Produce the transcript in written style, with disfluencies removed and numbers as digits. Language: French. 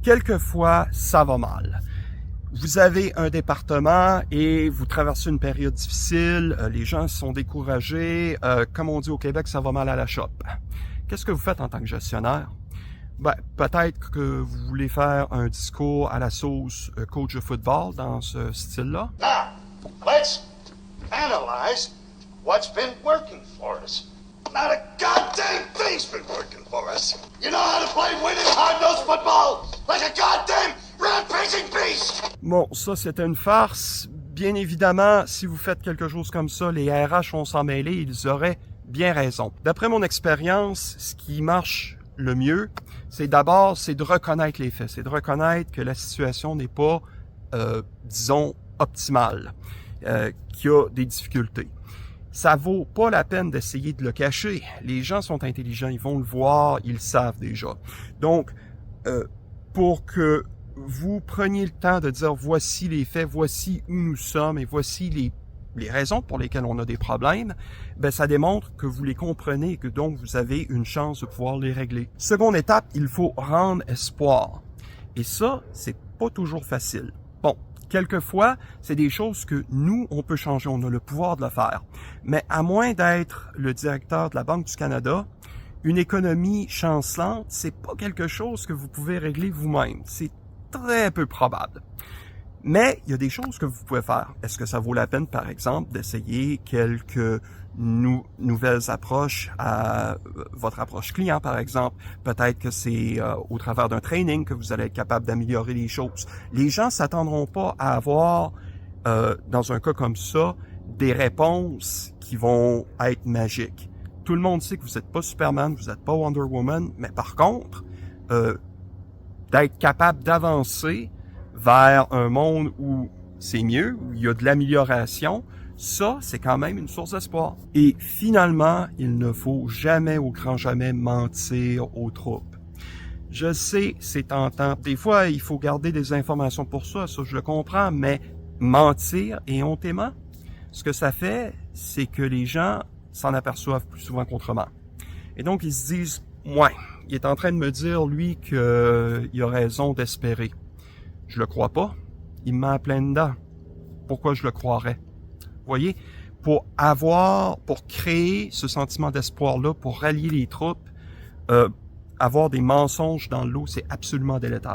quelquefois, ça va mal. Vous avez un département et vous traversez une période difficile, les gens sont découragés, comme on dit au Québec, ça va mal à la shop. Qu'est-ce que vous faites en tant que gestionnaire? Ben, peut-être que vous voulez faire un discours à la sauce coach de football dans ce style-là. Now, let's analyze what's been working for us. Not a goddamn thing's been working for us. You know how to play winning hard-nosed football like a goddamn rampaging beast. Bon, ça c'était une farce. Bien évidemment, si vous faites quelque chose comme ça, les RH vont s'en mêler, ils auraient bien raison. D'après mon expérience, ce qui marche le mieux, c'est de reconnaître les faits, c'est de reconnaître que la situation n'est pas, disons, optimale, qu'il y a des difficultés. Ça vaut pas la peine d'essayer de le cacher. Les gens sont intelligents, ils vont le voir, ils le savent déjà. Donc, pour que vous preniez le temps de dire voici les faits, voici où nous sommes et voici les raisons pour lesquelles on a des problèmes, ben ça démontre que vous les comprenez et que donc vous avez une chance de pouvoir les régler. Seconde étape, il faut rendre espoir. Et ça, c'est pas toujours facile. Bon, quelquefois, c'est des choses que nous, on peut changer, on a le pouvoir de le faire. Mais à moins d'être le directeur de la Banque du Canada, une économie chancelante, c'est pas quelque chose que vous pouvez régler vous-même. C'est très peu probable. Mais il y a des choses que vous pouvez faire. Est-ce que ça vaut la peine, par exemple, d'essayer quelques nouvelles approches à votre approche client, par exemple? Peut-être que c'est au travers d'un training que vous allez être capable d'améliorer les choses. Les gens s'attendront pas à avoir, dans un cas comme ça, des réponses qui vont être magiques. Tout le monde sait que vous n'êtes pas Superman, vous n'êtes pas Wonder Woman, mais par contre, d'être capable d'avancer vers un monde où c'est mieux, où il y a de l'amélioration, ça, c'est quand même une source d'espoir. Et finalement, il ne faut jamais, au grand jamais, mentir aux troupes. Je sais, c'est tentant. Des fois, il faut garder des informations pour ça je le comprends, mais mentir et hontément, ce que ça fait, c'est que les gens s'en aperçoivent plus souvent qu'autrement. Et donc, ils se disent, ouais, il est en train de me dire, lui, qu'il a raison d'espérer. Je le crois pas. Il me met à plein dedans. Pourquoi je le croirais? Vous voyez? Pour créer ce sentiment d'espoir-là, pour rallier les troupes, avoir des mensonges dans le lot, c'est absolument délétère.